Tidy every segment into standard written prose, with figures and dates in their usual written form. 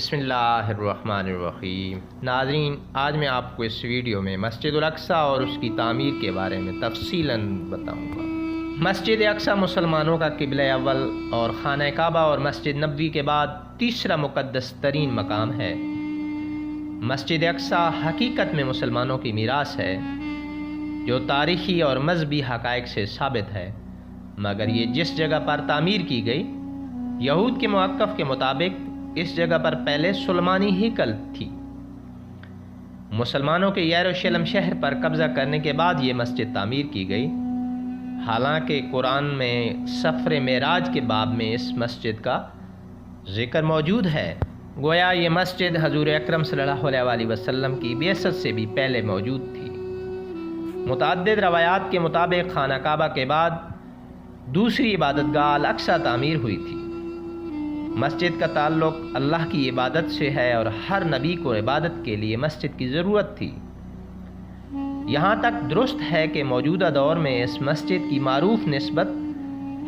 بسم اللہ الرحمن الرحیم۔ ناظرین، آج میں آپ کو اس ویڈیو میں مسجد الاقصی اور اس کی تعمیر کے بارے میں تفصیلاً بتاؤں گا۔ مسجد اقصی مسلمانوں کا قبلہ اول اور خانہ کعبہ اور مسجد نبوی کے بعد تیسرا مقدس ترین مقام ہے۔ مسجد اقصی حقیقت میں مسلمانوں کی میراث ہے جو تاریخی اور مذہبی حقائق سے ثابت ہے، مگر یہ جس جگہ پر تعمیر کی گئی، یہود کے موقف کے مطابق اس جگہ پر پہلے سلیمانی ہیکل تھی۔ مسلمانوں کے یروشلم شہر پر قبضہ کرنے کے بعد یہ مسجد تعمیر کی گئی۔ حالانکہ قرآن میں سفر معراج کے باب میں اس مسجد کا ذکر موجود ہے، گویا یہ مسجد حضور اکرم صلی اللہ علیہ وسلم کی بعثت سے بھی پہلے موجود تھی۔ متعدد روایات کے مطابق خانہ کعبہ کے بعد دوسری عبادت گاہ الاقصی تعمیر ہوئی تھی۔ مسجد کا تعلق اللہ کی عبادت سے ہے اور ہر نبی کو عبادت کے لیے مسجد کی ضرورت تھی۔ یہاں تک درست ہے کہ موجودہ دور میں اس مسجد کی معروف نسبت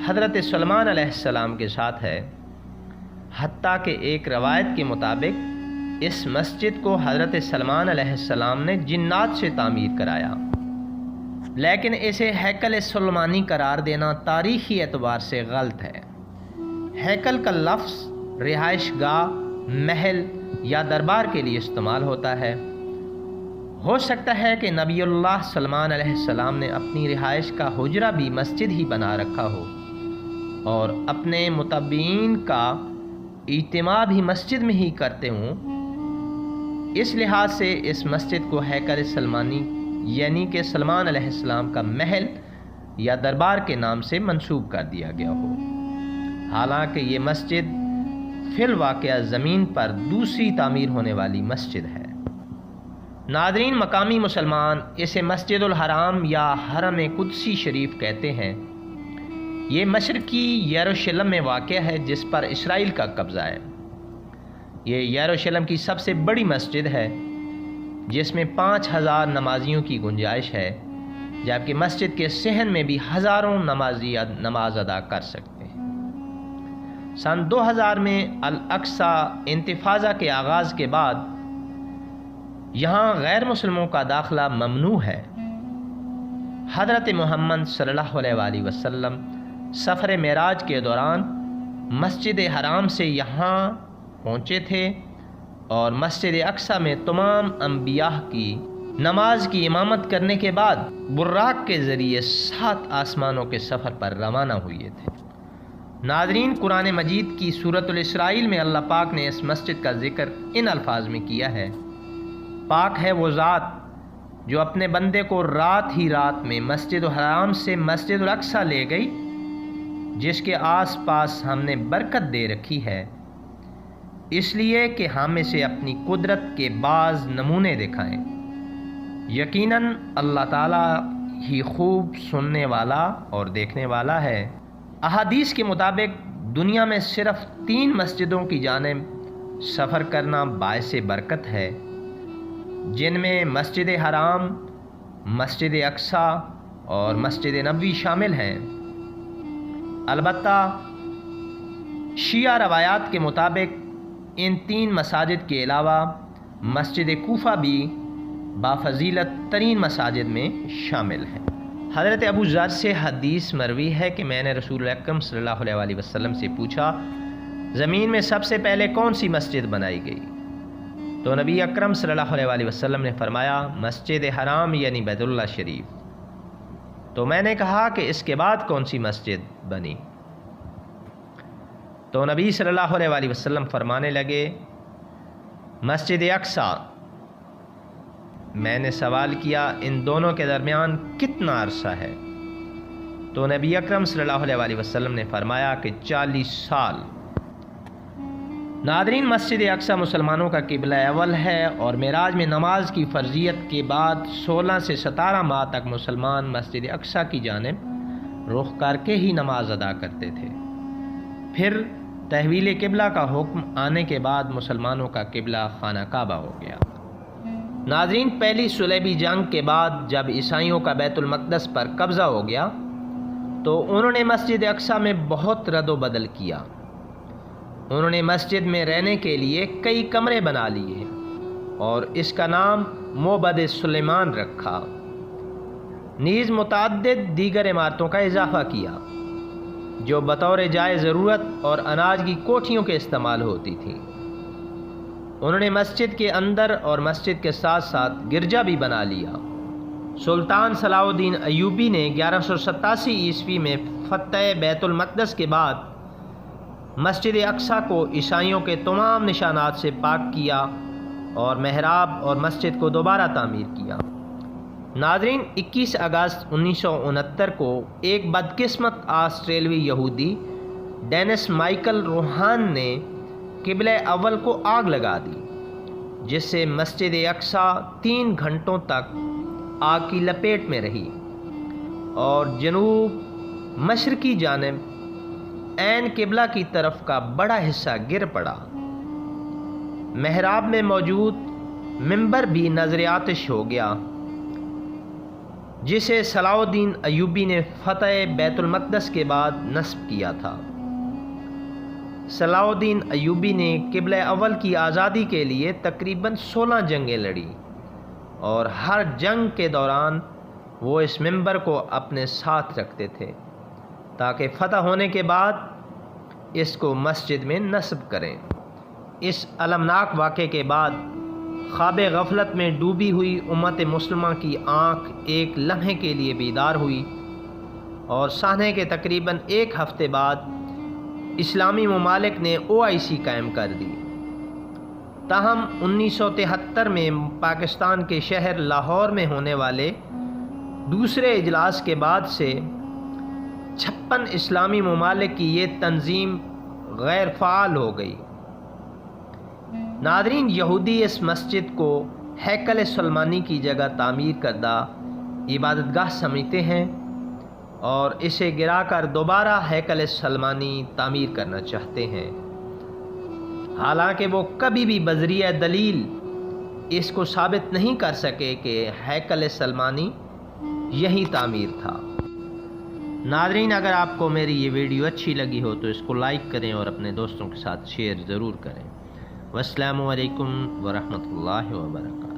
حضرت سلیمان علیہ السلام کے ساتھ ہے، حتیٰ کہ ایک روایت کے مطابق اس مسجد کو حضرت سلیمان علیہ السلام نے جنات سے تعمیر کرایا، لیکن اسے ہیکل سلیمانی قرار دینا تاریخی اعتبار سے غلط ہے۔ ہیکل کا لفظ رہائش گاہ، محل یا دربار کے لیے استعمال ہوتا ہے۔ ہو سکتا ہے کہ نبی اللہ سلیمان علیہ السلام نے اپنی رہائش کا حجرہ بھی مسجد ہی بنا رکھا ہو اور اپنے متبعین کا اجتماع بھی مسجد میں ہی کرتے ہوں۔ اس لحاظ سے اس مسجد کو ہیکل سلیمانی یعنی کہ سلیمان علیہ السلام کا محل یا دربار کے نام سے منسوب کر دیا گیا ہو، حالانکہ یہ مسجد فی الواقع زمین پر دوسری تعمیر ہونے والی مسجد ہے۔ ناظرین، مقامی مسلمان اسے مسجد الحرام یا حرم قدسی شریف کہتے ہیں۔ یہ مشرقی یروشلم میں واقع ہے جس پر اسرائیل کا قبضہ ہے۔ یہ یروشلم کی سب سے بڑی مسجد ہے جس میں 5000 نمازیوں کی گنجائش ہے، جبکہ مسجد کے صحن میں بھی ہزاروں نمازی نماز ادا کر سکتے ہیں۔ سن 2000 میں الاقصی انتفاضہ کے آغاز کے بعد یہاں غیر مسلموں کا داخلہ ممنوع ہے۔ حضرت محمد صلی اللہ علیہ وسلم سفر معراج کے دوران مسجد حرام سے یہاں پہنچے تھے اور مسجد اقصی میں تمام انبیاء کی نماز کی امامت کرنے کے بعد براق کے ذریعے 7 آسمانوں کے سفر پر روانہ ہوئے تھے۔ ناظرین، قرآن مجید کی سورۃ الاسرائیل میں اللہ پاک نے اس مسجد کا ذکر ان الفاظ میں کیا ہے: پاک ہے وہ ذات جو اپنے بندے کو رات ہی رات میں مسجد الحرام سے مسجد الاقصی لے گئی، جس کے آس پاس ہم نے برکت دے رکھی ہے، اس لیے کہ ہم اسے اپنی قدرت کے بعض نمونے دکھائیں۔ یقیناً اللہ تعالیٰ ہی خوب سننے والا اور دیکھنے والا ہے۔ احادیث کے مطابق دنیا میں صرف 3 مسجدوں کی جانب سفر کرنا باعث برکت ہے، جن میں مسجد حرام، مسجد اقصی اور مسجد نبوی شامل ہیں۔ البتہ شیعہ روایات کے مطابق ان 3 مساجد کے علاوہ مسجد کوفہ بھی بافضیلت ترین مساجد میں شامل ہے۔ حضرت ابو ذر سے حدیث مروی ہے کہ میں نے رسول اکرم صلی اللہ علیہ وسلم سے پوچھا، زمین میں سب سے پہلے کون سی مسجد بنائی گئی؟ تو نبی اکرم صلی اللہ علیہ وسلم نے فرمایا، مسجد حرام یعنی بیت اللہ شریف۔ تو میں نے کہا کہ اس کے بعد کون سی مسجد بنی؟ تو نبی صلی اللہ علیہ وسلم فرمانے لگے، مسجد اقصی۔ میں نے سوال کیا، ان دونوں کے درمیان کتنا عرصہ ہے؟ تو نبی اکرم صلی اللہ علیہ وسلم نے فرمایا کہ 40 سال۔ ناظرین، مسجد اقصی مسلمانوں کا قبلہ اول ہے اور معراج میں نماز کی فرضیت کے بعد 16 سے 17 ماہ تک مسلمان مسجد اقصی کی جانب رخ کر کے ہی نماز ادا کرتے تھے۔ پھر تحویل قبلہ کا حکم آنے کے بعد مسلمانوں کا قبلہ خانہ کعبہ ہو گیا۔ ناظرین، پہلی صلیبی جنگ کے بعد جب عیسائیوں کا بیت المقدس پر قبضہ ہو گیا تو انہوں نے مسجد اقصی میں بہت رد و بدل کیا۔ انہوں نے مسجد میں رہنے کے لیے کئی کمرے بنا لیے اور اس کا نام معبد سلیمان رکھا۔ نیز متعدد دیگر عمارتوں کا اضافہ کیا جو بطور جائے ضرورت اور اناج کی کوٹھیوں کے استعمال ہوتی تھیں۔ انہوں نے مسجد کے اندر اور مسجد کے ساتھ ساتھ گرجا بھی بنا لیا۔ سلطان صلاح الدین ایوبی نے 1187 عیسوی میں فتح بیت المقدس کے بعد مسجد اقصیٰ کو عیسائیوں کے تمام نشانات سے پاک کیا اور محراب اور مسجد کو دوبارہ تعمیر کیا۔ ناظرین، 21 اگست 1969 کو ایک بدقسمت آسٹریلوی یہودی ڈینس مائیکل روہان نے قبلہ اول کو آگ لگا دی، جس سے مسجد اقصیٰ 3 گھنٹوں تک آگ کی لپیٹ میں رہی اور جنوب مشرقی جانب عین قبلہ کی طرف کا بڑا حصہ گر پڑا۔ محراب میں موجود منبر بھی نذر آتش ہو گیا، جسے صلاح الدین ایوبی نے فتح بیت المقدس کے بعد نصب کیا تھا۔ صلاح الدین ایوبی نے قبلہ اول کی آزادی کے لیے تقریباً 16 جنگیں لڑی اور ہر جنگ کے دوران وہ اس منبر کو اپنے ساتھ رکھتے تھے تاکہ فتح ہونے کے بعد اس کو مسجد میں نصب کریں۔ اس المناک واقعے کے بعد خواب غفلت میں ڈوبی ہوئی امت مسلمہ کی آنکھ ایک لمحے کے لیے بیدار ہوئی اور سانحے کے تقریباً 1 ہفتے بعد اسلامی ممالک نے OIC قائم کر دی۔ تاہم 1973 میں پاکستان کے شہر لاہور میں ہونے والے دوسرے اجلاس کے بعد سے 56 اسلامی ممالک کی یہ تنظیم غیر فعال ہو گئی۔ ناظرین، یہودی اس مسجد کو ہیکل سلمانی کی جگہ تعمیر کردہ عبادت گاہ سمجھتے ہیں اور اسے گرا کر دوبارہ ہیکل سلمانی تعمیر کرنا چاہتے ہیں، حالانکہ وہ کبھی بھی بذریعہ دلیل اس کو ثابت نہیں کر سکے کہ ہیکل سلمانی یہی تعمیر تھا۔ ناظرین، اگر آپ کو میری یہ ویڈیو اچھی لگی ہو تو اس کو لائک کریں اور اپنے دوستوں کے ساتھ شیئر ضرور کریں۔ والسلام علیکم ورحمۃ اللہ وبرکاتہ۔